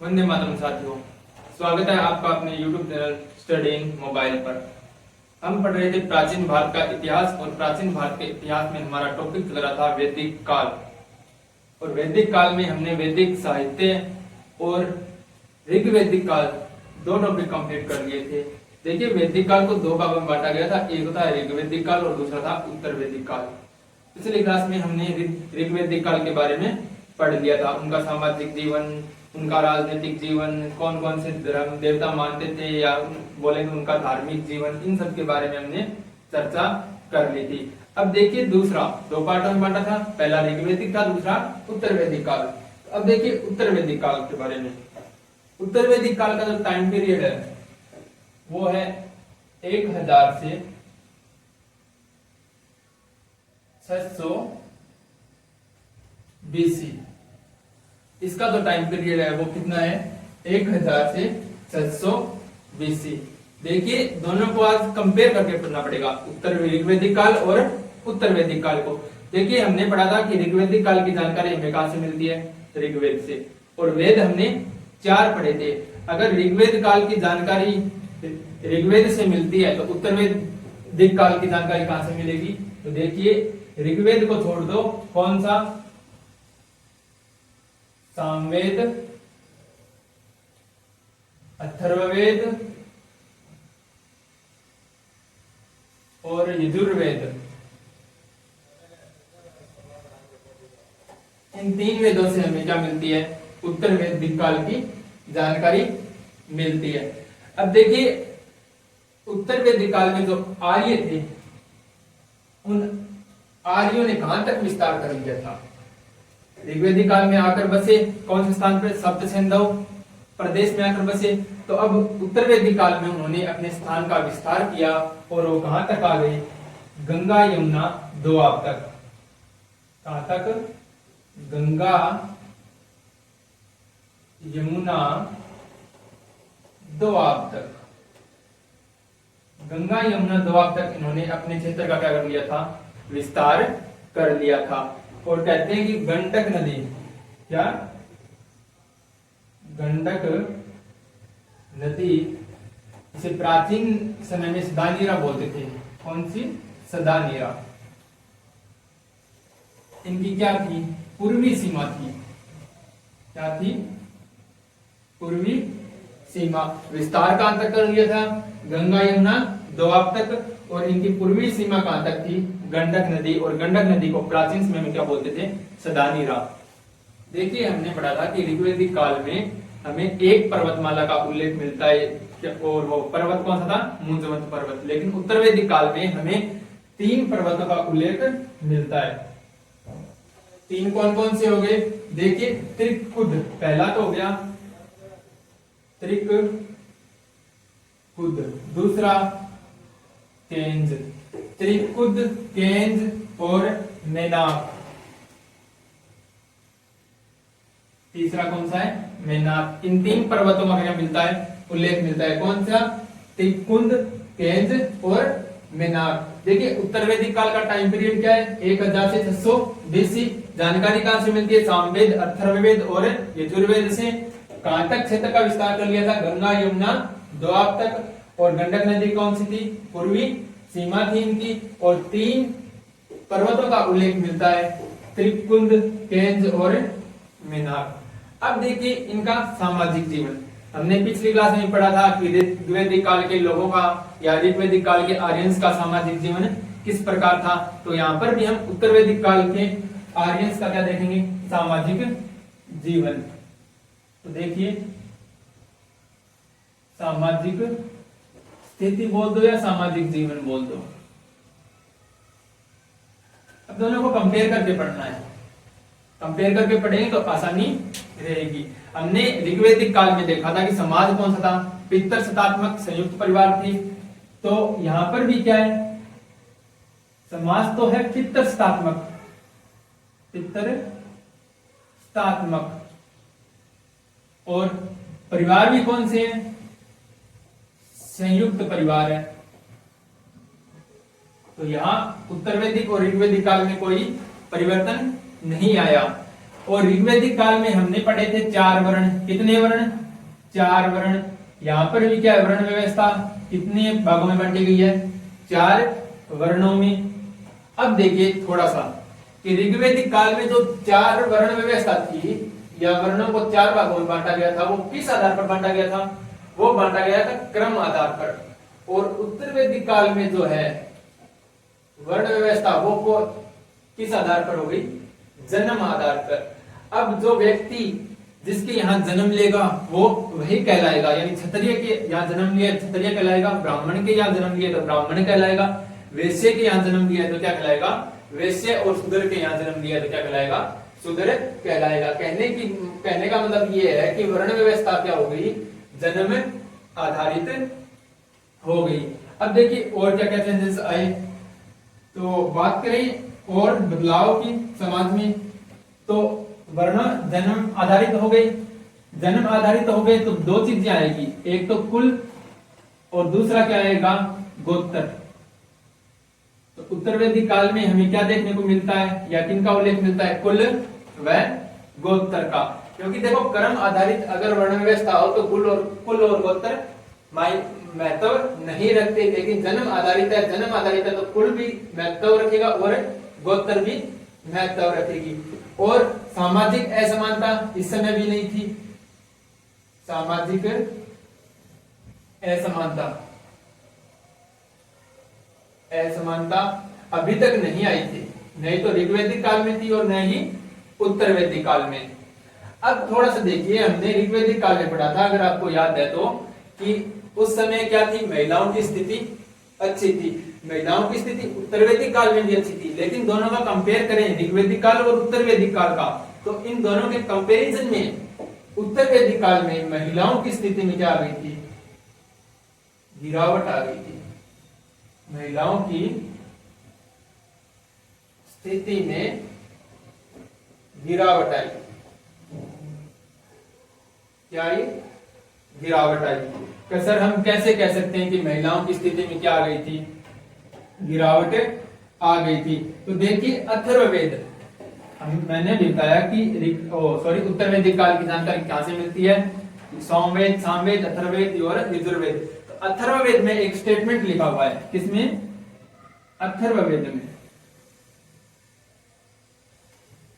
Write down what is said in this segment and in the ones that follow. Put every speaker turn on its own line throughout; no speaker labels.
वंदे मातरम साथियों, स्वागत है आपका अपने YouTube channel study in mobile पर। हम पढ़ रहे थे प्राचीन भारत का इतिहास और प्राचीन भारत के इतिहास में हमारा टॉपिक चल रहा था वैदिक काल। और वैदिक काल में हमने वैदिक साहित्य और ऋग्वैदिक काल दो टॉपिक कंप्लीट कर लिए थे। देखिए, वैदिक काल को दो भागों में बांटा गया था, एक होता है ऋग्वैदिक काल और दूसरा था उत्तर वैदिक काल। पिछली क्लास में हमने ऋग्वैदिक काल के बारे में पढ़ लिया था, उनका सामाजिक जीवन, उनका राजनीतिक जीवन, कौन कौन से धर्म देवता मानते थे या बोलेंगे उनका धार्मिक जीवन, इन सब के बारे में हमने चर्चा कर ली थी। अब देखिए दूसरा, दो पार्टों में बांटा था, पहला ऋग्वैदिक था, दूसरा उत्तर वैदिक काल। अब देखिए उत्तर वैदिक काल के बारे में। उत्तर वैदिक काल का जो टाइम पीरियड है वो है 1000 से 600 BC। इसका जो टाइम पीरियड है वो कितना है, 1000 से 600 BC। देखिए दोनों को आज कंपेयर करके पढ़ना पड़ेगा, उत्तर ऋग्वैदिक काल और उत्तर वैदिक काल को। देखिए हमने पढ़ा था कि ऋग्वैदिक काल की जानकारी हमें कहां से मिलती है, ऋग्वेद से, और वेद हमने 4 पढ़े थे। अगर ऋग्वेद काल की जानकारी ऋग्वेद से मिलती है तो उत्तर वैदिक काल की जानकारी कहां से मिलेगी। तो देखिए ऋग्वेद को छोड़ दो, कौन सा, सामवेद, अथर्ववेद और यजुर्वेद, इन 3 वेदों से हमें क्या मिलती है, उत्तर वैदिक काल की जानकारी मिलती है। अब देखिए उत्तर वैदिक काल में जो आर्य थे, उन आर्यों ने कहां तक विस्तार कर लिया था। ऋग्वैदिक काल में आकर बसे कौन से स्थान पर, सप्त सिंधु प्रदेश में आकर बसे। तो अब उत्तर वैदिक काल में उन्होंने अपने स्थान का विस्तार किया और वो कहां तक आ गए, गंगा यमुना दोआब तक। कहां तक, गंगा यमुना दोआब तक। गंगा यमुना दोआब तक इन्होंने अपने क्षेत्र का क्या कर लिया था, विस्तार कर लिया था। और कहते हैं कि गंडक नदी, क्या, गंडक नदी, इसे प्राचीन समय में सदानीरा बोलते थे। कौन सी, सदानीरा। इनकी क्या थी, पूर्वी सीमा थी। क्या थी, पूर्वी सीमा। विस्तार कहां तक कर लिया था, गंगा यमुना दोआब तक। और इनकी पूर्वी सीमा कहां तक थी, गंडक नदी। और गंडक नदी को प्राचीन समय में क्या बोलते थे, सदानीरा। देखिए हमने पढ़ा था कि ऋग्वैदिक काल में हमें एक पर्वतमाला का उल्लेख मिलता है, और वो पर्वत कौन सा था, मुंजवंत पर्वत। लेकिन उत्तर वैदिक काल में हमें 3 पर्वतों का उल्लेख मिलता है। 3 कौन कौन से हो गए, देखिए त्रिकुद पहला तो हो गया, त्रिकुद, दूसरा केंज, त्रिकुद, केंज और मेनाक। तीसरा कौन सा है, मेनाक। इन 3 पर्वतों का क्या मिलता है, उल्लेख मिलता है। कौन सा, त्रिकुंद, केंज और मेनाक। देखिए उत्तर वैदिक काल का टाइम पीरियड क्या है, 1000 से 600 BC। जानकारी कहां से मिलती है, सामवेद, अथर्ववेद और यजुर्वेद से। कहां तक क्षेत्र का विस्तार कर लिया था, गंगा यमुना दोआब तक। और गंडक नदी कौन सी थी, पूर्वी सीमा थी इनकी। और 3 पर्वतों का उल्लेख मिलता है, त्रिकुंद, केंज और मेनाक। अब देखिए इनका सामाजिक जीवन। हमने पिछली क्लास में पढ़ा था कि ऋग्वैदिक काल के लोगों का या ऋग्वैदिक काल के आर्यंस का सामाजिक जीवन किस प्रकार था। तो यहाँ पर भी हम उत्तर वैदिक काल के आर्यंस का क्या देखेंगे, सामाजिक जीवन। तो देखिए सामाजिक स्थिति बोल दो या सामाजिक जीवन बोल दो, अब दोनों को कंपेयर करके पढ़ना है। कंपेयर करके पढ़ेंगे तो आसानी रहेगी। हमने ऋग्वैदिक काल में देखा था कि समाज कौन सा था, पितर सत्तात्मक संयुक्त परिवार थी। तो यहां पर भी क्या है, समाज तो है पितर सत्तात्मक, पितर सत्तात्मक। और परिवार भी कौन से हैं, संयुक्त परिवार है। तो यहां उत्तर वैदिक और ऋग्वैदिक काल में कोई परिवर्तन नहीं आया। और ऋग्वैदिक काल में हमने पढ़े थे 4 वर्ण। कितने वर्ण? 4 वर्ण। यहाँ पर भी क्या है, वर्ण व्यवस्था कितने भागों में बांटी गई है? 4 वर्णों में। अब देखिए थोड़ा सा कि ऋग्वैदिक काल में जो 4 वर्ण व्यवस्था थी या वर्णों को 4 भागों में बांटा गया था, वो किस आधार पर बांटा गया था? वो बांटा गया था क्रम आधार पर। और उत्तर वैदिक काल में जो है वर्ण व्यवस्था वो किस आधार पर हो गई? जन्म आधार पर। अब जो व्यक्ति जिसके यहाँ जन्म लेगा वो वही कहलाएगा, यानी क्षत्रिय के यहाँ जन्म लिया क्षत्रिय कहलाएगा, ब्राह्मण के यहाँ जन्म लिया तो ब्राह्मण कहलाएगा, वैश्य के यहाँ जन्म लिया तो क्या कहलाएगा? वैश्य, और शूद्र के यहाँ जन्म लिया तो क्या कहलाएगा? शूद्र कहलाएगा। कहने का मतलब ये है कि वर्ण व्यवस्था क्या हो गई? जन्म आधारित हो गई। अब देखिए और क्या क्या चेंजेस आए, तो बात करें और बदलाव की समाज में, तो वर्ण जन्म आधारित हो गए। जन्म आधारित हो गए तो 2 चीजें आएगी, एक तो कुल और दूसरा क्या आएगा? गोत्र। तो उत्तर वैदिक काल में हमें क्या देखने को मिलता है या किनका उल्लेख मिलता है? कुल व गोत्र का। क्योंकि देखो क्रम आधारित अगर वर्ण व्यवस्था हो तो कुल और गोत्र महत्व नहीं रखते, लेकिन जन्म आधारित है तो कुल भी महत्व रखेगा और गोत्र भी महत्व रखेगी। और सामाजिक असमानता इस समय भी नहीं थी। सामाजिक असमानता अभी तक नहीं आई थी, नहीं तो ऋग्वैदिक काल में थी और न ही उत्तर वैदिक काल में। अब थोड़ा सा देखिए, हमने ऋग्वैदिक काल में पढ़ा था, अगर आपको याद है तो, कि उस समय क्या थी? महिलाओं की स्थिति अच्छी थी। महिलाओं की स्थिति उत्तर वैदिक काल में भी अच्छी थी, लेकिन दोनों का कंपेयर करें ऋग्वैदिक काल और उत्तर वैदिक काल का, तो इन दोनों के कंपैरिजन में उत्तर वैदिक काल में महिलाओं की स्थिति में क्या आ गई थी? गिरावट आ गई थी। महिलाओं की स्थिति में गिरावट आई। क्या आई? गिरावट आई। सर हम कैसे कह सकते हैं कि महिलाओं की स्थिति में क्या आ गई थी? गिरावट आ गई थी। तो देखिए अथर्ववेद, मैंने भी बताया कि उत्तर वैदिक काल की जानकारी कहां से मिलती है? सोमवेद, सामवेद, अथर्ववेद और यजुर्वेद। तो अथर्ववेद में एक स्टेटमेंट लिखा हुआ है। किसमें? अथर्ववेद में।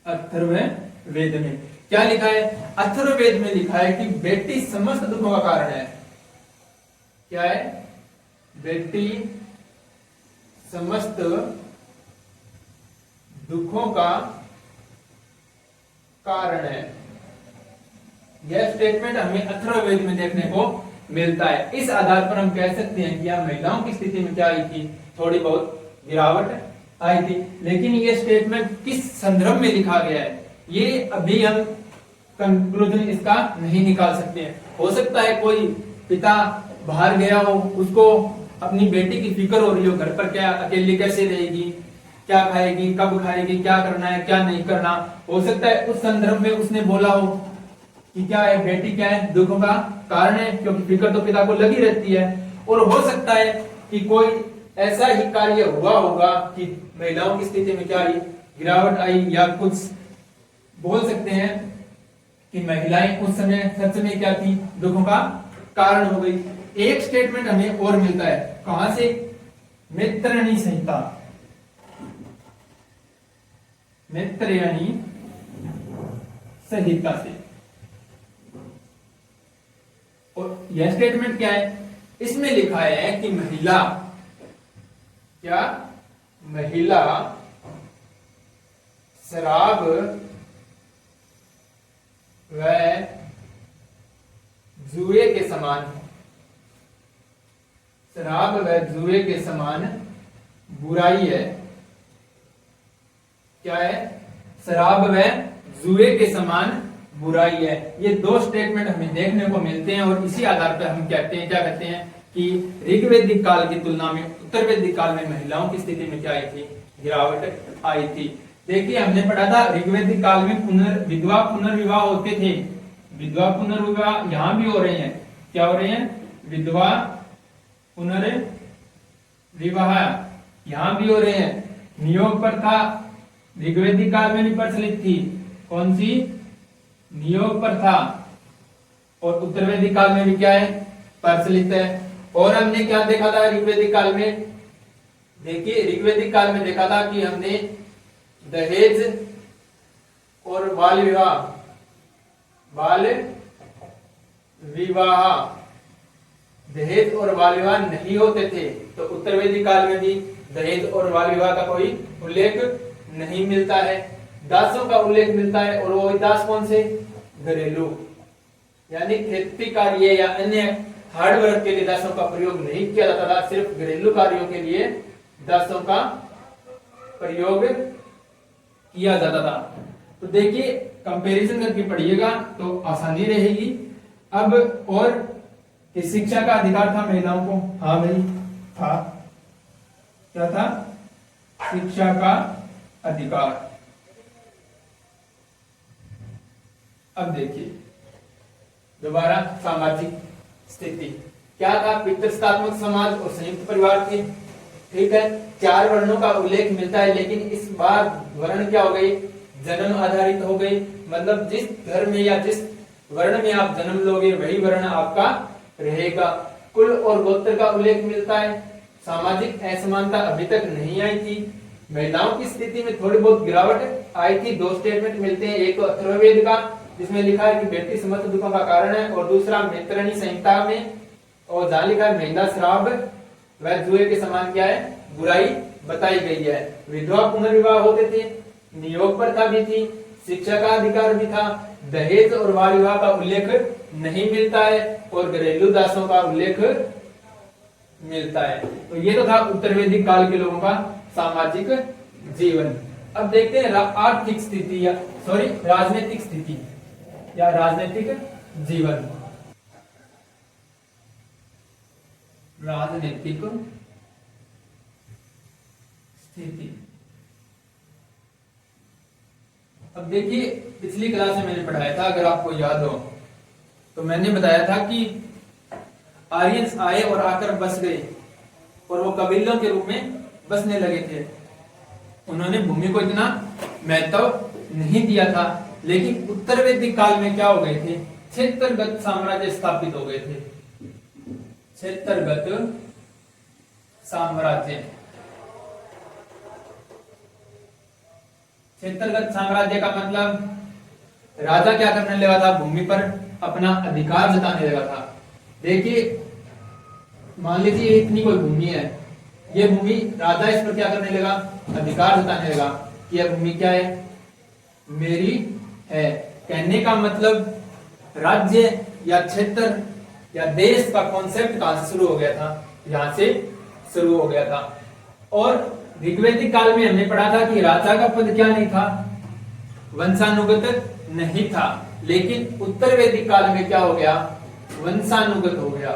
अथर्ववेद में क्या लिखा है? अथर्ववेद में लिखा है कि बेटी समस्त दुखों का कारण है। क्या है? बेटी समस्त दुखों का कारण है। यह स्टेटमेंट हमें अथर्ववेद में देखने को मिलता है। इस आधार पर हम कह सकते हैं कि यह महिलाओं की स्थिति में क्या आई थी? थोड़ी बहुत गिरावट आई थी। लेकिन ये स्टेटमेंट किस संदर्भ में लिखा गया है, ये अभी हम कंक्लूजन इसका नहीं निकाल सकते हैं। हो सकता है कोई पिता बाहर गया हो, उसको अपनी बेटी की फिक्र हो रही हो, घर पर क्या अकेली कैसे रहेगी, क्या खाएगी, कब खाएगी, क्या करना है, क्या नहीं करना। हो सकता है उस संदर्भ में उसने बोला हो कि क्या है, बेटी क्या है? दुखों का कारण है, क्योंकि फिक्र तो पिता को लगी रहती है। और हो सकता है कि कोई ऐसा ही कार्य हुआ होगा कि महिलाओं की स्थिति में क्या आई? गिरावट आई। या कुछ बोल सकते हैं कि महिलाएं उस समय सच में क्या थी? दुखों का कारण हो गई। एक स्टेटमेंट हमें और मिलता है, कहां से? मैत्रेयी संहिता। मैत्रेयी संहिता से। और यह स्टेटमेंट क्या है? इसमें लिखा है कि महिला क्या? महिला शराब व जुए के समान, शराब व जुए के समान बुराई है। क्या है? शराब व जुए के समान बुराई है। ये 2 स्टेटमेंट हमें देखने को मिलते हैं और इसी आधार पर हम क्या कहते हैं कि ऋग्वैदिक काल की तुलना में उत्तर वैदिक काल में महिलाओं की स्थिति में क्या आई थी? गिरावट आई थी। देखिए हमने पढ़ा था ऋग्वैदिक काल में विधवा पुनर्विवाह होते थे। विधवा पुनर्विवाह यहाँ भी हो रहे हैं। क्या हो रहे हैं? विधवा पुनर्विवाह यहाँ भी हो रहे हैं। नियोग प्रथा ऋग्वैदिक काल में भी प्रचलित थी कौन सी? नियोग प्रथा। और उत्तर वैदिक काल में भी क्या है? प्रचलित है। और हमने क्या देखा था ऋग्वैदिक काल में? देखिए ऋग्वैदिक काल में देखा था कि हमने दहेज और बाल विवाह दहेज और बाल विवाह नहीं होते थे। तो उत्तर वैदिक काल में भी दहेज और बाल विवाह का कोई उल्लेख नहीं मिलता है। दासों का उल्लेख मिलता है, और वो दास कौन से? घरेलू, यानी खेती कार्य या अन्य हार्ड वर्क के लिए दासों का प्रयोग नहीं किया जाता था। सिर्फ घरेलू कार्यों के लिए दासों का प्रयोग किया जाता था। तो देखिए कंपैरिजन करके पढ़िएगा तो आसानी रहेगी। अब और कि शिक्षा का अधिकार था महिलाओं को? हाँ भाई था। क्या था? शिक्षा का अधिकार। अब देखिए दोबारा सामाजिक स्थिति क्या था? पितृसत्तात्मक समाज और संयुक्त परिवार थे। ठीक है, 4 वर्णों का उल्लेख मिलता है, लेकिन इस बार वर्ण क्या हो गई? जन्म आधारित हो गई। मतलब जिस घर में या जिस वर्ण में आप जन्म लोगे वही वर्ण आपका रहेगा। कुल और गोत्र का उल्लेख मिलता है। सामाजिक असमानता अभी तक नहीं आई थी। महिलाओं की स्थिति में थोड़ी बहुत गिरावट आई थी। 2 स्टेटमेंट मिलते हैं, एक तो अथर्ववेद का जिसमें लिखा है कि बेटी समस्त दुखों का कारण है, और दूसरा मैत्रेयी संहिता में, और जहां लिखा है महिला श्राप व जुए के समान क्या है? बुराई बताई गई है। विधवा पुनर्विवाह होते थे, नियोग प्रथा भी थी, शिक्षा का अधिकार भी था, दहेज और बाल विवाह का उल्लेख नहीं मिलता है, और घरेलू दासों का उल्लेख मिलता है। तो ये तो था उत्तर वैदिक काल के लोगों का सामाजिक जीवन। अब देखते हैं आर्थिक स्थिति या राजनीतिक स्थिति या राजनीतिक जीवन। राजनीतिक स्थिति। अब देखिए पिछली क्लास में मैंने पढ़ाया था, अगर आपको याद हो तो मैंने बताया था कि आर्यंस आए और आकर बस गए, और वो कबीलों के रूप में बसने लगे थे। उन्होंने भूमि को इतना महत्व नहीं दिया था। लेकिन उत्तर वैदिक काल में क्या हो गए थे? क्षेत्रगत साम्राज्य स्थापित हो गए थे। क्षेत्रगत साम्राज्य। क्षेत्रगत साम्राज्य का मतलब राजा क्या करने लगा था? भूमि पर अपना अधिकार जताने लगा था। देखिए मान लीजिए इतनी कोई भूमि है, ये भूमि राजा इस पर क्या करने लगा? अधिकार जताने लगा कि यह भूमि क्या है? मेरी है। कहने का मतलब राज्य या क्षेत्र या देश का कॉन्सेप्ट कहां से शुरू हो गया था? यहां से शुरू हो गया था। और ऋग्वैदिक काल में हमने पढ़ा था कि राजा का पद क्या नहीं था? वंशानुगत नहीं था। लेकिन उत्तर वैदिक काल में क्या हो गया? वंशानुगत हो गया।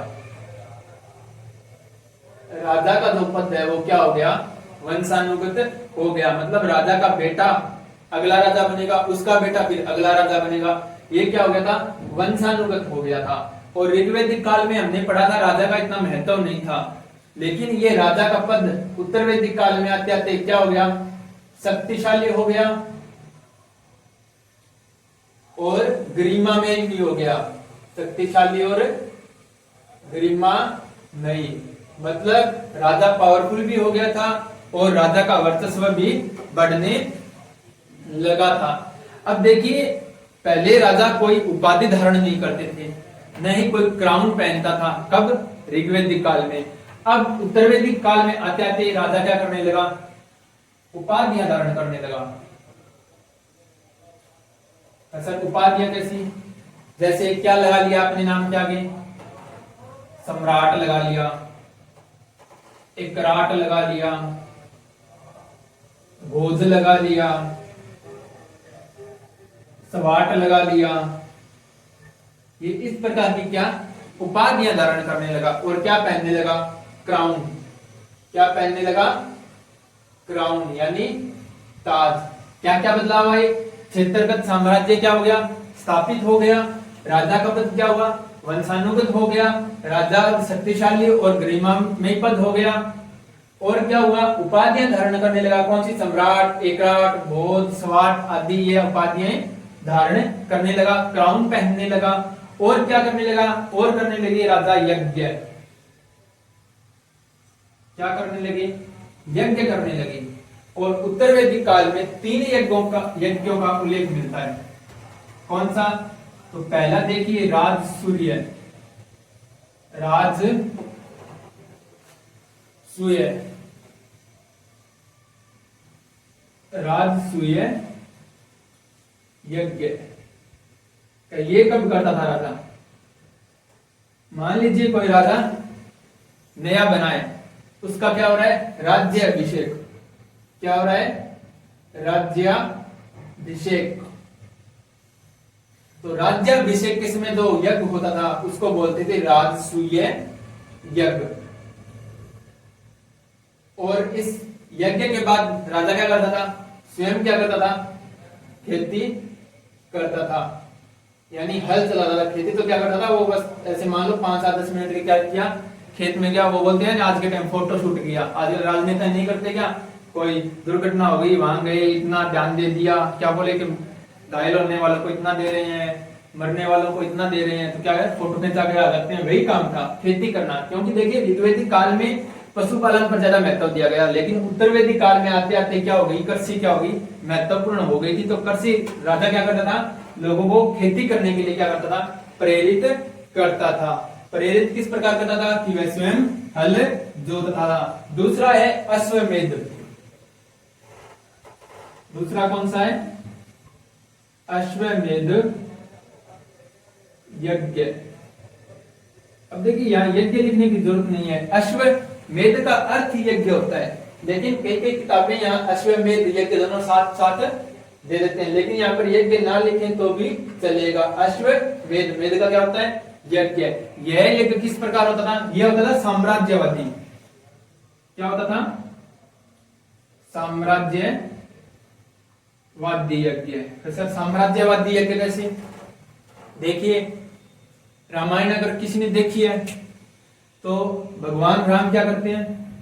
राजा का जो पद है वो क्या हो गया? वंशानुगत हो गया। मतलब राजा का बेटा अगला राजा बनेगा, उसका बेटा फिर अगला राजा बनेगा। ये क्या हो गया था? वंशानुगत हो गया था। और ऋग्वैदिक काल में हमने पढ़ा था राजा का इतना महत्व नहीं था, लेकिन ये राजा का पद उत्तर वैदिक काल में आते आते क्या हो गया? शक्तिशाली हो गया और गरिमा में भी हो गया। शक्तिशाली और गरिमा नहीं, मतलब राजा पावरफुल भी हो गया था और राजा का वर्चस्व भी बढ़ने लगा था। अब देखिए पहले राजा कोई उपाधि धारण नहीं करते थे, न ही कोई क्राउन पहनता था। कब? ऋग्वैदिक काल में। अब उत्तर वैदिक काल में आते आते राजा क्या करने लगा? उपाधियां धारण करने लगा। असल उपाधियां कैसी? जैसे क्या लगा लिया अपने नाम के आगे? सम्राट लगा लिया, एकराट लगा लिया, भोज लगा लिया, सवाट लगा लिया। ये इस प्रकार की क्या उपाधियां धारण करने लगा। और क्या पहनने लगा? क्राउन। क्या पहनने लगा? क्राउन यानी ताज। क्या क्या बदलाव आए? क्षेत्रगत साम्राज्य क्या हो गया? स्थापित हो गया। राजा का पद क्या हुआ? वंशानुगत हो गया। राजा शक्तिशाली और गरिमामय पद हो गया। और क्या हुआ? उपाधियां धारण करने लगा। कौन सी? सम्राट, एकराट, भोज, स्वाट आदि ये उपाधियां धारण करने लगा, क्राउन पहनने लगा, और क्या करने लगा, और करने लगे राजा यज्ञ। क्या करने लगे, यज्ञ करने लगे। और उत्तर वैदिक काल में 3 यज्ञों का उल्लेख मिलता है। कौन सा, तो पहला देखिए राजसूय, राजसूय यज्ञ। ये कब करता था राजा, मान लीजिए कोई राजा नया बनाए, उसका क्या हो रहा है, राज्य अभिषेक। क्या हो रहा है, राज्याभिषेक। तो राज्याभिषेक के समय जो यज्ञ होता था उसको बोलते थे राजसूय यज्ञ। और इस यज्ञ के बाद राजा क्या करता था, स्वयं क्या करता था, खेती करता था, यानी हल चलाता था। खेती तो क्या करता था, वो बस ऐसे मान लो 5-10 मिनट के क्या किया, खेत में गया, वो बोलते हैं आज के टाइम फोटो शूट किया। आज राजनेता नहीं करते क्या, कोई दुर्घटना हो गई, वहां गए, इतना ध्यान दे दिया, क्या बोले कि घायल होने वालों को इतना दे रहे हैं, मरने वालों को इतना दे रहे हैं, तो क्या है, फोटो खिंचा के आ जाते हैं। वही काम था खेती करना। क्योंकि देखिए ऋग्वैदिक काल में पशुपालन पर ज्यादा महत्व दिया गया, लेकिन उत्तर वैदिक काल में आते आते क्या हो गई, कृषि क्या हो गई, महत्वपूर्ण हो गई थी। तो कृषि, राजा क्या करता था, लोगों को खेती करने के लिए क्या करता था, प्रेरित करता था। प्रेरित किस प्रकार करता था, कि वह स्वयं हल जोतता था। दूसरा है अश्वमेध। दूसरा कौन सा है, अश्वमेध यज्ञ। अब देखिए यहाँ यज्ञ लिखने की जरूरत नहीं है, अश्वमेध का अर्थ यज्ञ होता है, लेकिन कई कई किताबें यहाँ अश्वमेध यज्ञ दोनों साथ साथ दे देते हैं, लेकिन यहाँ पर यज्ञ ना लिखें तो भी चलेगा। अश्वमेध, मेध का क्या होता है, यज्ञ। यह यज्ञ किस प्रकार होता था, यह होता था साम्राज्यवादी। क्या होता था, साम्राज्यवादी यज्ञ। तो सर साम्राज्यवादी यज्ञ कैसे, देखिए रामायण अगर किसी ने देखी है तो भगवान राम क्या करते हैं,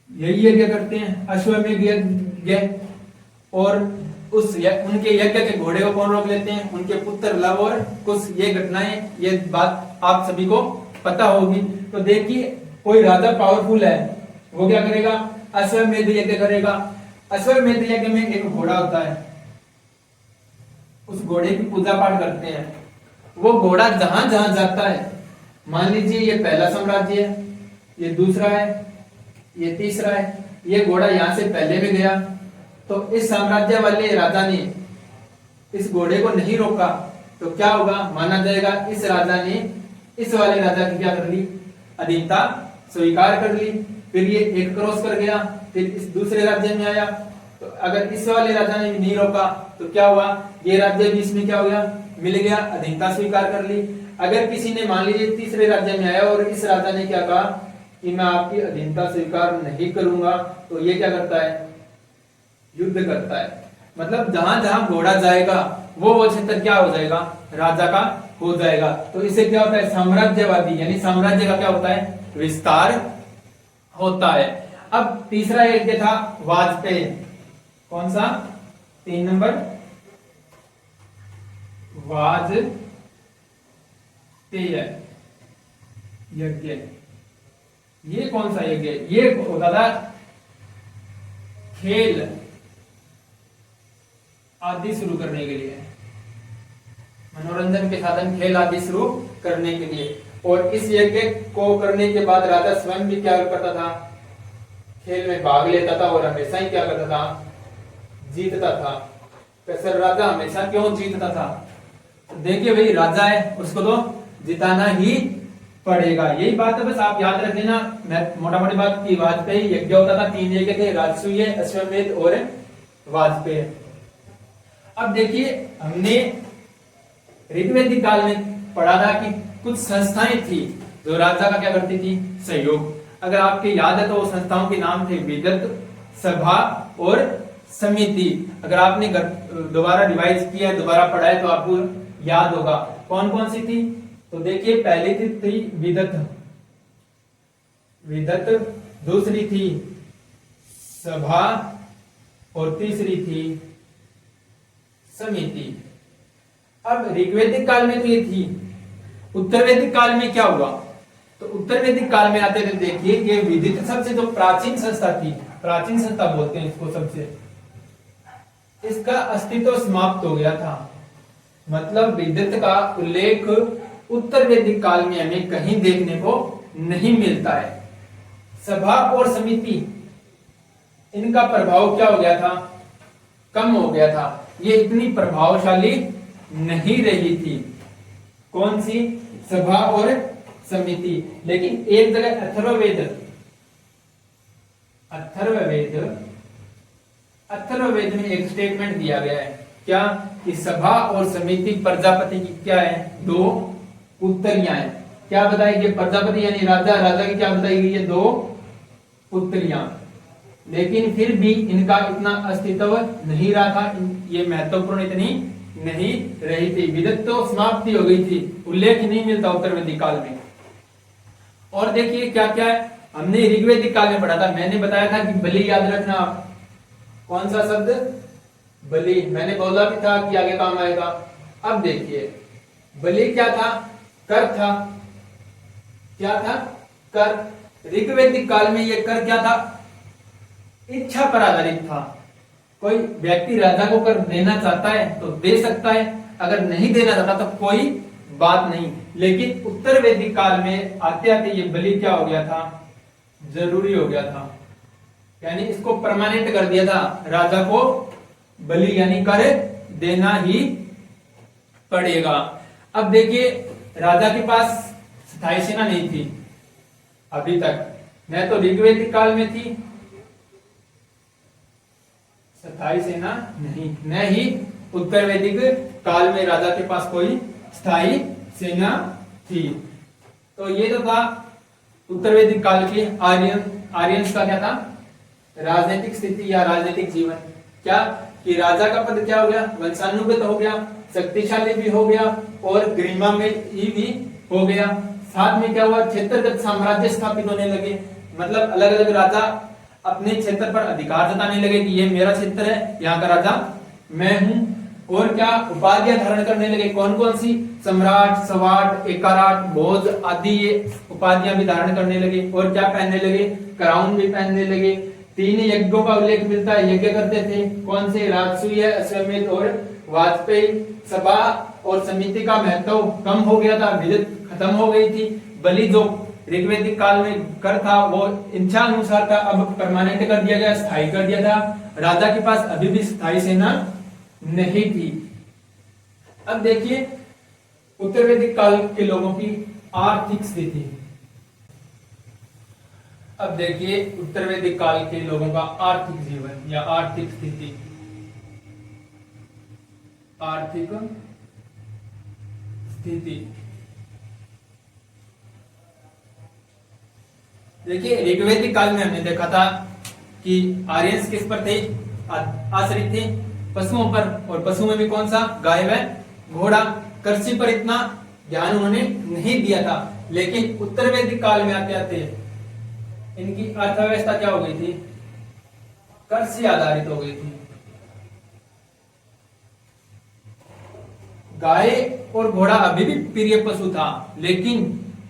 यही यज्ञ करते हैं, अश्वमेध यज्ञ। और उनके यज्ञ के घोड़े को कौन रोक लेते हैं, उनके पुत्र लव और कुछ। ये घटनाएं, ये बात आप सभी को पता होगी। तो देखिए कोई राजा पावरफुल है, वो क्या करेगा, अश्वमेध यज्ञ करेगा। अश्वमेध यज्ञ में एक घोड़ा होता है, उस घोड़े की पूजा पाठ करते हैं। वो घोड़ा जहां जहां जाता है, मान लीजिए ये पहला साम्राज्य है, ये दूसरा है, ये तीसरा है, ये घोड़ा यहां से पहले में गया, तो इस साम्राज्य वाले राजा ने इस घोड़े को नहीं रोका, तो क्या होगा, माना जाएगा इस राजा ने इस वाले राजा की क्या कर ली, अधीनता स्वीकार कर ली। फिर ये एक क्रॉस कर गया, फिर इस दूसरे राज्य में आया, तो अगर इस वाले राजा ने नहीं रोका तो क्या हुआ, ये राज्य भी इसमें क्या हो गया, मिल गया, अधीनता स्वीकार कर ली। अगर किसी ने मान लीजिए तीसरे राज्य में आया और इस राजा ने क्या कहा कि मैं आपकी अधीनता स्वीकार नहीं करूंगा, तो ये क्या करता है, युद्ध करता है। मतलब जहां जहां घोड़ा जाएगा वो क्षेत्र क्या हो जाएगा, राजा का हो जाएगा। तो इससे क्या होता है, साम्राज्यवादी, यानी साम्राज्य का क्या होता है, विस्तार होता है। अब तीसरा यज्ञ था वाजपेय। कौन सा, 3 नंबर, वाजपेय यज्ञ। ये कौन सा यज्ञ, ये होता था खेल आदि शुरू करने के लिए, मनोरंजन के साधन खेल आदि शुरू करने के लिए। और इस यज्ञ को करने के बाद राजा स्वयं भी क्या करता था, खेल में भाग लेता था और हमेशा ही क्या करता था, जीतता था। तो सर राजा हमेशा क्यों जीतता था, देखिए भाई राजा है, उसको तो जिताना ही पड़ेगा। यही बात है, बस आप याद रख लेना। मैं मोटा मोटी बात की, वाजपेयी यज्ञ होता था, 3 यज्ञ थे, राजसूय, अश्वमेध और वाजपेयी। अब देखिए हमने ऋग्वैदिक काल में पढ़ा था कि कुछ संस्थाएं थी जो राजा का क्या करती थी, सहयोग। अगर आपके याद है तो वो संस्थाओं के नाम थे विदत, सभा और समिति। अगर आपने दोबारा रिवाइज किया है, दोबारा पढ़ा है तो आपको याद होगा कौन कौन सी थी। तो देखिए पहली थी विदत, दूसरी थी सभा और तीसरी थी समिति। अब ऋग्वैदिक काल में तो ये थी, उत्तर वैदिक काल में क्या हुआ? तो उत्तर वैदिक काल में आते थे, देखिए ये विदित सबसे जो प्राचीन संस्था थी, प्राचीन संस्था बोलते हैं इसको, सबसे इसका अस्तित्व समाप्त हो गया था। मतलब विदित का उल्लेख उत्तर वैदिक काल में हमें कहीं देखने को नहीं मिलता है। सभा और समिति, इनका प्रभाव क्या हो गया था? कम हो गया था। ये इतनी प्रभावशाली नहीं रही थी। कौन सी? सभा और समिति। लेकिन एक जगह अथर्ववेद में एक स्टेटमेंट दिया गया है, क्या? कि सभा और समिति प्रजापति की क्या है? दो पुत्रियां हैं। क्या बताई गई? प्रजापति यानी राजा, राजा की क्या बताई गई है? दो पुत्रियां। लेकिन फिर भी इनका इतना अस्तित्व नहीं रहा था, ये महत्वपूर्ण इतनी नहीं रही थी। विदित तो समाप्ति हो गई थी, उल्लेख नहीं मिलता उत्तर वैदिक काल में। और देखिए क्या क्या है, हमने ऋग्वैदिक काल में पढ़ा था, मैंने बताया था कि बलि याद रखना आप। कौन सा शब्द? बलि। मैंने बोला भी था कि आगे काम आएगा। अब देखिए बलि क्या था? कर था। क्या था? कर। ऋग्वैदिक काल में ये कर क्या था? इच्छा पर आधारित था। कोई व्यक्ति राजा को कर देना चाहता है तो दे सकता है, अगर नहीं देना चाहता तो कोई बात नहीं। लेकिन उत्तर वैदिक काल में आते आते ये बलि क्या हो गया था? जरूरी हो गया था, यानी इसको परमानेंट कर दिया था। राजा को बलि यानी कर देना ही पड़ेगा। अब देखिए राजा के पास स्थायी सेना नहीं थी अभी तक, न तो ऋग्वैदिक काल में थी स्थायी सेना नहीं, न ही उत्तर वैदिक काल में राजा के पास कोई स्थायी सेना थी। तो ये तो था उत्तर वैदिक काल के आर्यंस का क्या था? राजनीतिक स्थिति या राजनीतिक जीवन। क्या कि राजा का पद क्या हो गया? वंशानुगत हो गया, शक्तिशाली भी हो गया और गरिमा में भी हो गया। साथ में क्या हुआ? क्षेत्रगत साम्राज्य स्थापित होने लगे। मतलब अलग अलग राजा अपने क्षेत्र पर अधिकार जताने लगे कि ये मेरा क्षेत्र है, यहाँ का राजा मैं हूं। और क्या? उपाधियां धारण करने लगे। कौन कौन सी? सम्राट, सवाट, एकाराट, भोज आदि ये उपाधियां भी धारण करने लगे। और क्या पहनने लगे? क्राउन भी पहनने लगे। 3 यज्ञों का उल्लेख मिलता है, यज्ञ करते थे। कौन से? राजसूय, अश्वमेध और वाजपेयी। सभा और समिति का महत्व कम हो गया था, विदित खत्म हो गई थी। बलि जो ऋग्वैदिक काल में कर था वो इच्छा अनुसार था, अब परमानेंट कर दिया गया, स्थायी कर दिया था। राजा के पास अभी भी स्थायी सेना नहीं थी। अब देखिए उत्तर वैदिक काल के लोगों की आर्थिक स्थिति। अब देखिए उत्तर वैदिक काल के लोगों का आर्थिक जीवन या आर्थिक स्थिति। आर्थिक स्थिति देखिए ऋग्वैदिक काल में हमने देखा था कि आर्यंस किस पर थे? आश्रित थे पशुओं पर, और पशुओं में भी कौन सा? गाय व घोड़ा। कृषि पर इतना ध्यान उन्होंने नहीं दिया था। लेकिन उत्तर वैदिक काल में आते आते इनकी अर्थव्यवस्था क्या हो गई थी? कृषि आधारित हो गई थी। गाय और घोड़ा अभी भी प्रिय पशु था, लेकिन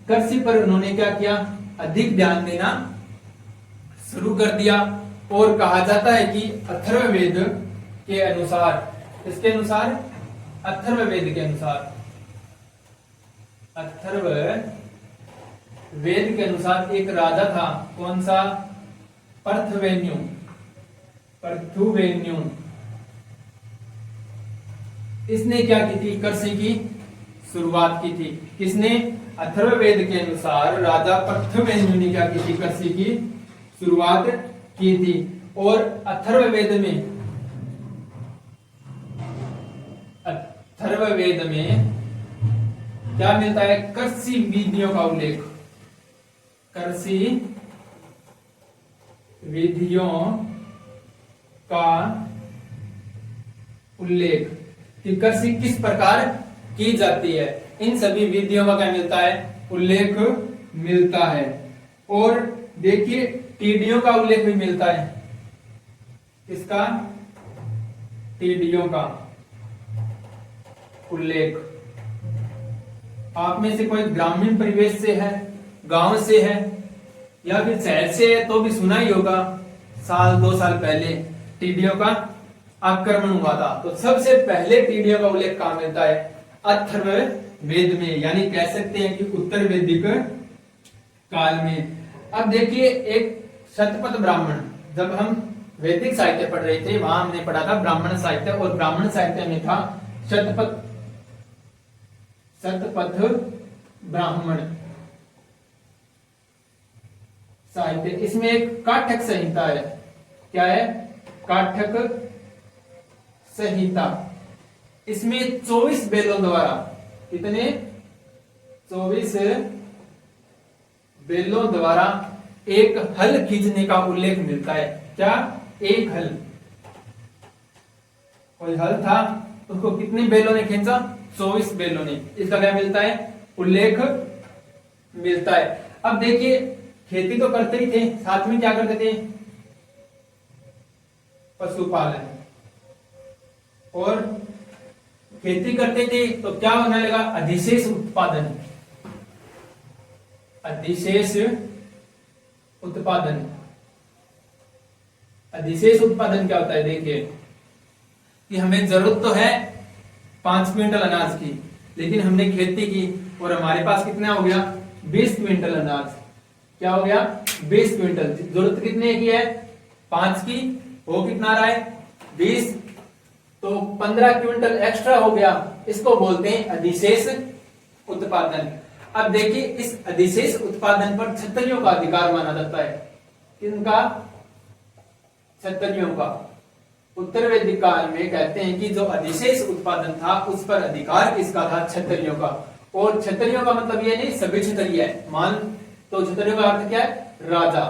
कृषि पर उन्होंने क्या किया? अधिक ध्यान देना शुरू कर दिया। और कहा जाता है कि अथर्ववेद के अनुसार, इसके अनुसार अथर्ववेद के अनुसार, अथर्ववेद के अनुसार एक राजा था। कौन सा? पृथुवेन्यु। इसने क्या की थी? कृषि की शुरुआत की थी। किसने? अथर्ववेद के अनुसार राजा पृथुवेन्यु ने क्या की थी? कृषि की शुरुआत की थी। और अथर्ववेद में क्या मिलता है? कृषि विधियों का उल्लेख। कृषि विधियों का उल्लेख कि कृषि किस प्रकार की जाती है, इन सभी विधियों का क्या मिलता है? उल्लेख मिलता है। और देखिए टीडियों का उल्लेख भी मिलता है। किसका? टीडियों का। उल्लेख। आप में से कोई ग्रामीण परिवेश से है, गांव से है या फिर शहर से है तो भी सुना ही होगा, साल 2 साल पहले टिड्डियों का आक्रमण हुआ था। तो सबसे पहले टिड्डियों का उल्लेख कहां मिलता है? अथर्ववेद में, यानी कह सकते हैं कि उत्तर वैदिक काल में। अब देखिए, एक शतपथ ब्राह्मण, जब हम वैदिक साहित्य पढ़ रहे थे वहां हमने पढ़ा था ब्राह्मण साहित्य, और ब्राह्मण साहित्य में था शतपथ ब्राह्मण साहित्य। इसमें एक काठक संहिता है। क्या है? काठक संहिता। इसमें 24 बेलों द्वारा, कितने? 24 बेलों द्वारा एक हल खींचने का उल्लेख मिलता है। क्या? एक हल। कोई हल था, उसको कितने बेलों ने खींचा? 24 बेलों ने। इसका क्या मिलता है? उल्लेख मिलता है। अब देखिए, खेती तो करते ही थे, साथ में क्या करते थे? पशुपालन। और खेती करते थे तो क्या होने लगा? अधिशेष उत्पादन। अधिशेष उत्पादन। अधिशेष उत्पादन क्या होता है? देखिए कि हमें जरूरत तो है 5 क्विंटल अनाज की, लेकिन हमने खेती की और हमारे पास कितना हो गया? 20 क्विंटल अनाज। क्या हो गया? 20 क्विंटल। जरूरत कितने की है? 5 की। वो कितना रहा है? 20। तो 15 क्विंटल एक्स्ट्रा हो गया। इसको बोलते हैं अधिशेष उत्पादन। अब देखिए, इस अधिशेष उत्पादन पर क्षत्रियों का अधिकार माना जाता है। किनका? क्षत्रियों का। उत्तर वैदिक काल में कहते हैं कि जो अधिशेष उत्पादन था उस पर अधिकार किसका था? क्षत्रियों का। और क्षत्रियों का मतलब ये नहीं सभी क्षत्रिय है, मान तो क्षत्रियों का अर्थ क्या है? राजा।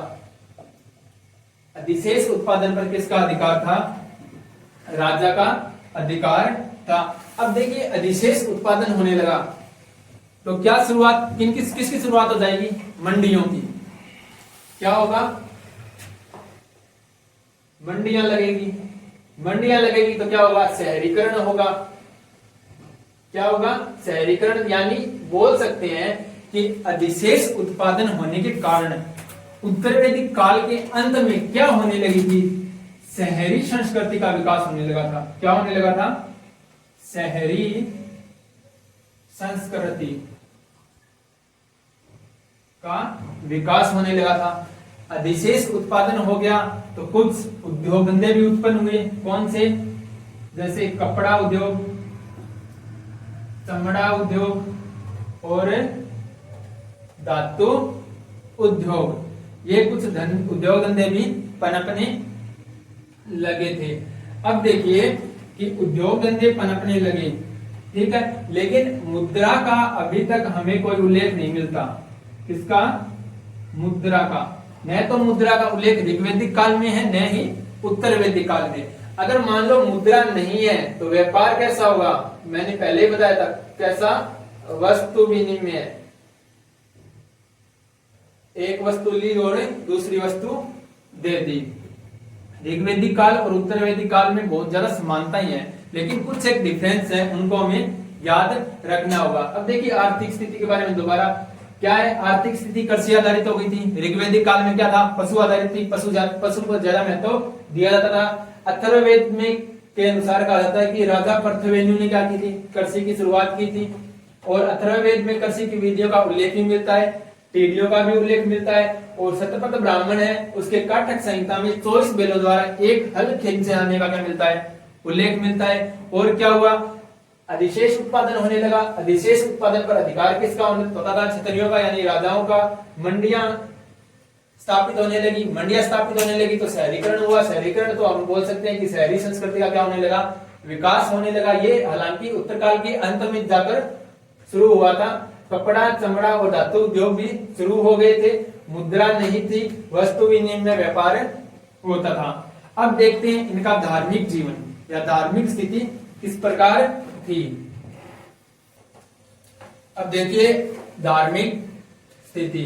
अधिशेष उत्पादन पर किसका अधिकार था? राजा का अधिकार था। अब देखिए, अधिशेष उत्पादन होने लगा तो क्या शुरुआत किसकी शुरुआत हो जाएगी? मंडियों की। क्या होगा? मंडियां लगेगी। मंडियां लगेगी तो क्या होगा? शहरीकरण होगा। क्या होगा? शहरीकरण। यानी बोल सकते हैं कि अधिशेष उत्पादन होने के कारण उत्तर वैदिक काल के अंत में क्या होने लगी थी? शहरी संस्कृति का विकास होने लगा था। क्या होने लगा था? शहरी संस्कृति का विकास होने लगा था। अधिशेष उत्पादन हो गया तो कुछ उद्योग धंधे भी उत्पन्न हुए। कौन से? जैसे कपड़ा उद्योग, चमड़ा उद्योग और धातु उद्योग। ये कुछ उद्योग धंधे भी पनपने लगे थे। अब देखिए कि उद्योग धंधे पनपने लगे, ठीक है, लेकिन मुद्रा का अभी तक हमें कोई उल्लेख नहीं मिलता। किसका? मुद्रा का। न तो मुद्रा का उल्लेख ऋग्वैदिक काल में है, न ही उत्तर वैदिक काल में। अगर मान लो मुद्रा नहीं है तो व्यापार कैसा होगा? मैंने पहले ही बताया था। कैसा? वस्तु विनिमय। एक वस्तु ली और दूसरी वस्तु दे दी। ऋग्वैदिक काल और उत्तर वैदिक काल में बहुत ज्यादा समानता ही है, लेकिन कुछ एक डिफरेंस है, उनको हमें याद रखना होगा। अब देखिए, आर्थिक स्थिति के बारे में दोबारा। क्या है? आर्थिक स्थिति कृषि आधारित हो गई थी। ऋग्वैदिक काल में क्या था? पशु आधारित थी। पशु को ज्यादा महत्व दिया जाता था। अथर्ववेद में के अनुसार कहा जाता है कि राजा पृथ्वेनु ने क्या की थी? कृषि की शुरुआत की थी। और अथर्ववेद में कृषि की विधियों का उल्लेख भी मिलता है, टिड्डियों का भी उल्लेख मिलता है। और शतपथ ब्राह्मण है, उसके काठक संहिता में 24 बेलों द्वारा एक हल खींचे जाने का क्या मिलता है? उल्लेख मिलता है। और क्या हुआ? अधिशेष उत्पादन होने लगा। अधिशेष उत्पादन पर अधिकार किसका होता था? क्षत्रियों का, यानी राजाओं का। मंडियां स्थापित होने लगी। मंडियां स्थापित होने लगी तो शहरीकरण हुआ। शहरीकरण तो हम बोल सकते हैं कि शहरी संस्कृति का क्या होने लगा? विकास होने लगा। ये हालांकि उत्तरकाल के अंत में जाकर शुरू हुआ था। कपड़ा, चमड़ा और धातु उद्योग भी शुरू हो गए थे। मुद्रा नहीं थी, वस्तु विनिमय व्यापार होता था। अब देखते हैं इनका धार्मिक जीवन या धार्मिक स्थिति किस प्रकार थी। अब देखिए, धार्मिक स्थिति।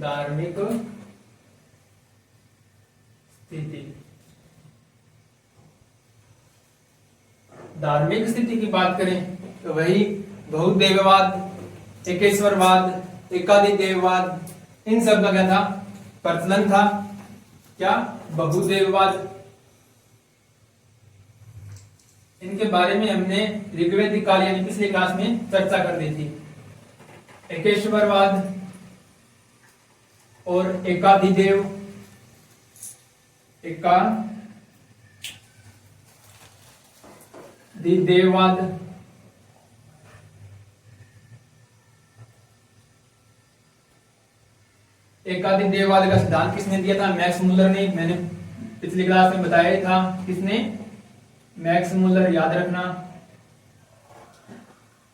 धार्मिक स्थिति धार्मिक स्थिति की बात करें तो वही बहुदेववाद, एकेश्वरवाद, एकाधिदेववाद, इन सब का क्या था, प्रचलन था। क्या, बहुदेववाद। इनके बारे में हमने ऋग्वेदिक काल यानी पिछली क्लास में चर्चा कर दी थी। एकेश्वरवाद और एकाधिदेव, एकाधिदेववाद, एकाधिदेववाद का सिद्धांत किसने दिया था? मैक्स मुलर ने। मैंने पिछली क्लास में बताया था, किसने? मैक्स मुलर, याद रखना।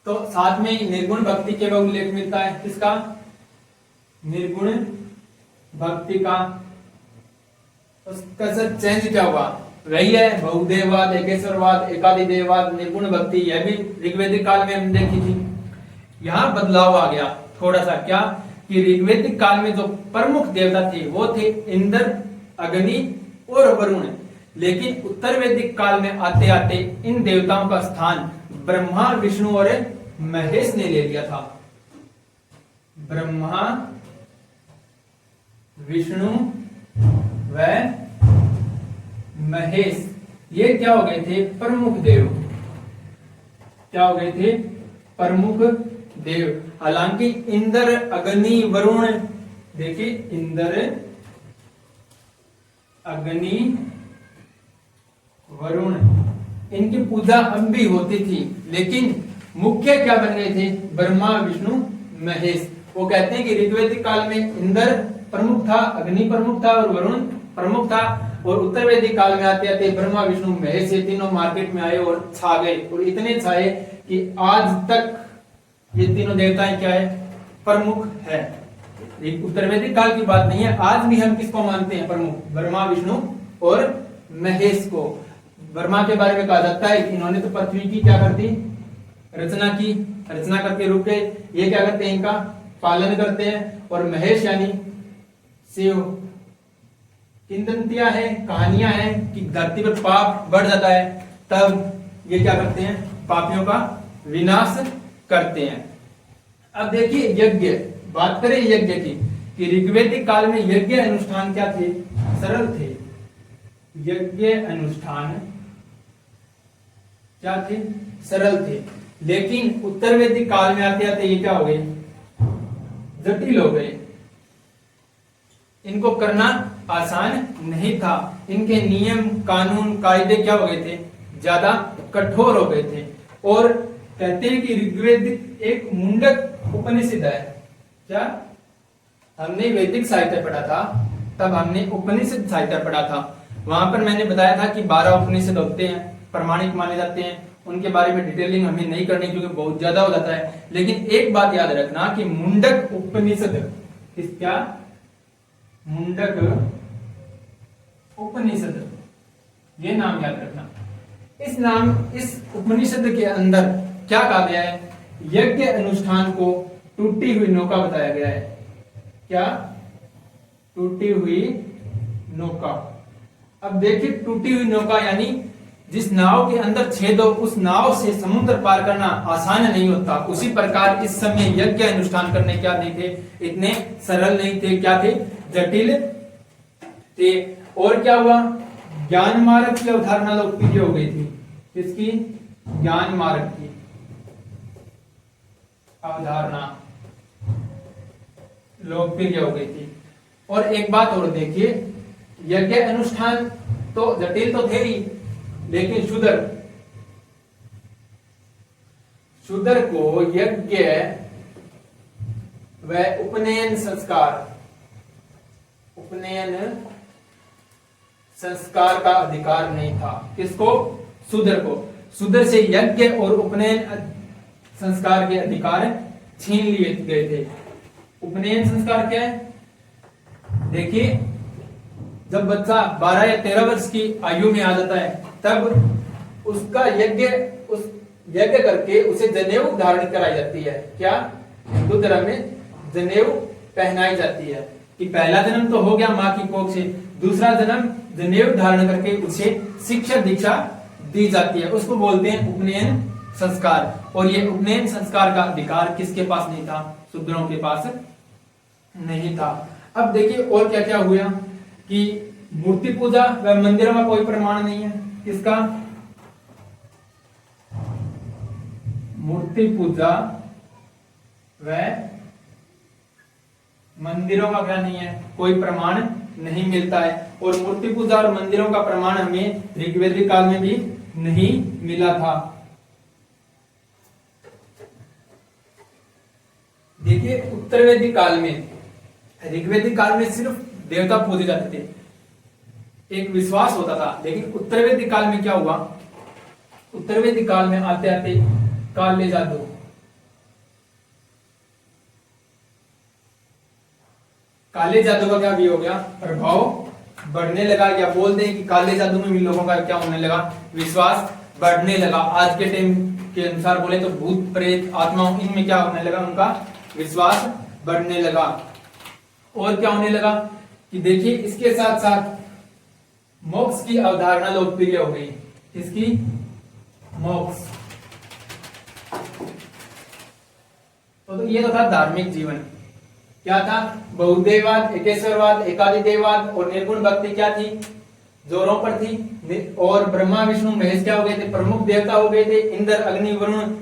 तो साथ में निर्गुण भक्ति के उल्लेख मिलता है, किसका? निर्गुण भक्ति का। उसका सर चेंज क्या हुआ? वही है बहुदेववाद, एकेश्वरवाद, एकाधिदेववाद, निर्गुण भक्ति। यह भी ऋग्वेदिक काल में हमने देखी थी। यहाँ बदलाव आ गया थोड़ा सा। क्या कि ऋग्वेदिक काल में जो प्रमुख देवता थे वो थे इंद्र, अग्नि और वरुण। लेकिन उत्तर वैदिक काल में आते आते इन देवताओं का स्थान ब्रह्मा, विष्णु और महेश ने ले लिया था। ब्रह्मा, विष्णु व महेश, ये क्या हो गए थे? प्रमुख देव। क्या हो गए थे? प्रमुख देव। हालांकि इंद्र, अग्नि, वरुण, देखिए इंद्र, अग्नि, वरुण, इनकी पूजा अब भी होती थी, लेकिन मुख्य क्या बन गए थे? ब्रह्मा, विष्णु, महेश। वो कहते हैं कि ऋग्वेदिक काल में इंद्र प्रमुख था, अग्नि प्रमुख था और वरुण प्रमुख था। और उत्तर वैदिक काल में आते आते ब्रह्मा, विष्णु, महेश ये तीनों मार्केट में आए और छा गए। और इतने छाए कि आज तक ये तीनों देवताएं क्या है? प्रमुख है। उत्तर वैदिक काल की बात नहीं है। आज भी हम किसको मानते हैं प्रमुख? ब्रह्मा, विष्णु और महेश को। ब्रह्मा के बारे में कहा जाता है कि इन्होंने तो पृथ्वी की क्या कर दी? रचना की। रचना करके रुक गए। ये क्या करते हैं? इनका पालन करते हैं। और महेश यानी शिव। किंवदंतियां हैं, कहानियां हैं कि धरती पर पाप बढ़ जाता है, तब ये क्या करते हैं? पापियों का विनाश करते हैं। अब देखिए यज्ञ, बात करें यज्ञ की, कि ऋग्वेदिक काल में यज्ञ अनुष्ठान क्या थे? सरल थे। यज्ञ अनुष्ठान क्या थे? सरल थे। लेकिन उत्तर वैदिक काल में आते आते ये क्या हो गए? जटिल हो गए। इनको करना आसान नहीं था। इनके नियम, कानून, कायदे क्या हो गए थे? ज्यादा कठोर हो गए थे। और कहते हैं कि ऋग्वेदिक एक मुंडक उपनिषद है। क्या? हमने वैदिक साहित्य पढ़ा था, तब हमने उपनिषद साहित्य पढ़ा था। वहां पर मैंने बताया था कि 12 उपनिषद होते हैं, प्रमाणिक माने जाते हैं। उनके बारे में डिटेलिंग हमें नहीं करनी क्योंकि बहुत ज्यादा हो जाता है। लेकिन एक बात याद रखना कि मुंडक उपनिषद, क्या? मुंडक उपनिषद, ये नाम याद रखना। इस उपनिषद के अंदर क्या कहा गया है? यज्ञ अनुष्ठान को टूटी हुई नौका बताया गया है। क्या? टूटी हुई नौका। अब देखिए, टूटी हुई नौका यानी जिस नाव के अंदर छेद हो, उस नाव से समुद्र पार करना आसान नहीं होता। उसी प्रकार इस समय यज्ञ अनुष्ठान करने क्या नहीं थे? इतने सरल नहीं थे। क्या थे? जटिल थे। और क्या हुआ? ज्ञान मार्ग की अवधारणा लोकप्रिय हो गई थी। किसकी? ज्ञान मार्ग की अवधारणा लोकप्रिय हो गई थी। और एक बात और देखिए, यज्ञ अनुष्ठान तो जटिल तो थे ही, लेकिन शूद्र को यज्ञ व उपनयन संस्कार का अधिकार नहीं था। किसको? शूद्र को। शूद्र से यज्ञ और उपनयन संस्कार के अधिकार छीन लिए गए थे। उपनयन संस्कार क्या है? देखिए, जब बच्चा 12 या 13 वर्ष की आयु में आ जाता है, तब उसका यज्ञ करके उसे जनेऊ धारण कराई जाती है। क्या? हिंदू धर्म में जनेऊ पहनाई जाती है कि पहला जन्म तो हो गया माँ की कोख से, दूसरा जन्म जनेऊ धारण करके उसे शिक्षा दीक्षा दी जाती है, उसको बोलते हैं उपनयन संस्कार। और ये उपनयन संस्कार का अधिकार किसके पास नहीं था? शूद्रों के पास नहीं था। अब देखिए और क्या क्या हुआ कि मूर्ति पूजा व मंदिरों में कोई प्रमाण नहीं है। किसका? मूर्ति पूजा व मंदिरों का क्या नहीं है? कोई प्रमाण नहीं मिलता है। और मूर्ति पूजा और मंदिरों का प्रमाण हमें ऋग्वेदिक काल में भी नहीं मिला था। देखिए उत्तर वैदिक काल में, ऋग्वेदिक काल में सिर्फ देवता पूजे जाते थे, एक विश्वास होता था। लेकिन उत्तर वैदिक काल में क्या हुआ? उत्तर वैदिक काल में आते आते काले जादू, काले जादू का क्या भी हो गया? प्रभाव बढ़ने लगा। या बोलते हैं कि काले जादू में भी लोगों का क्या होने लगा? विश्वास बढ़ने लगा। आज के टाइम के अनुसार बोले तो भूत प्रेत आत्माओं, इनमें क्या होने लगा? उनका विश्वास बढ़ने लगा। और क्या होने लगा कि देखिए इसके साथ साथ मोक्ष की अवधारणा लोकप्रिय हो गई। इसकी मोक्ष, तो ये तो था धार्मिक जीवन। क्या था? बहुदेववाद, एकेश्वरवाद, एकाधिदेववाद और निर्गुण भक्ति क्या थी? जोरों पर थी। और ब्रह्मा विष्णु महेश क्या हो गए थे? प्रमुख देवता हो गए थे। इंद्र अग्नि वरुण,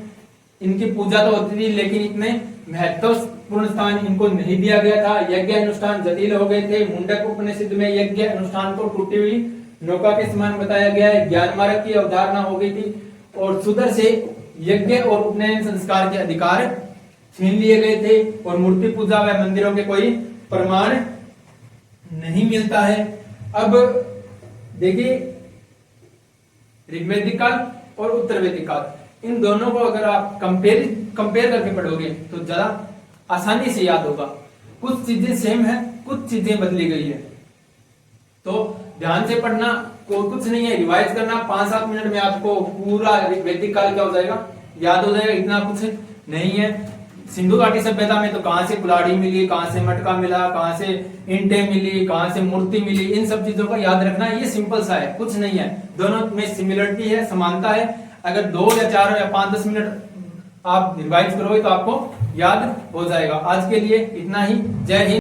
इनकी पूजा तो होती थी लेकिन इतने महत्वपूर्ण स्थान इनको नहीं दिया गया था। यज्ञ अनुष्ठान जटिल हो गए थे। मुंडक उपनिषद में यज्ञ अनुष्ठान को टूटी हुई नौका के समान बताया गया है। ज्ञान मार्ग की अवधारणा हो गई थी। और शूद्र से यज्ञ और उपनयन संस्कार के अधिकार छीन लिए गए थे। और मूर्ति पूजा व मंदिरों के कोई प्रमाण नहीं मिलता है। अब देखिए ऋग्वेदिक काल और उत्तर वैदिक काल, इन दोनों को अगर आप कंपेयर करके पढ़ोगे तो ज्यादा आसानी से याद होगा। कुछ चीजें सेम है, कुछ चीजें बदली गई है। तो ध्यान से पढ़ना, को कुछ नहीं है, रिवाइज करना। 5-7 मिनट में आपको पूरा वैदिक काल क्या हो जाएगा? याद हो जाएगा। इतना कुछ नहीं है। सिंधु घाटी सभ्यता में तो कहां से कुल्हाड़ी मिली, कहां से मटका मिला, कहां से ईंटें मिली, कहां से मूर्ति मिली, इन सब चीजों का याद रखना ये सिंपल सा है, कुछ नहीं है। दोनों में सिमिलरिटी है, समानता है। अगर 2 या 4 या 5-10 मिनट आप रिवाइज करोगे तो आपको याद हो जाएगा। आज के लिए इतना ही। जय हिंद।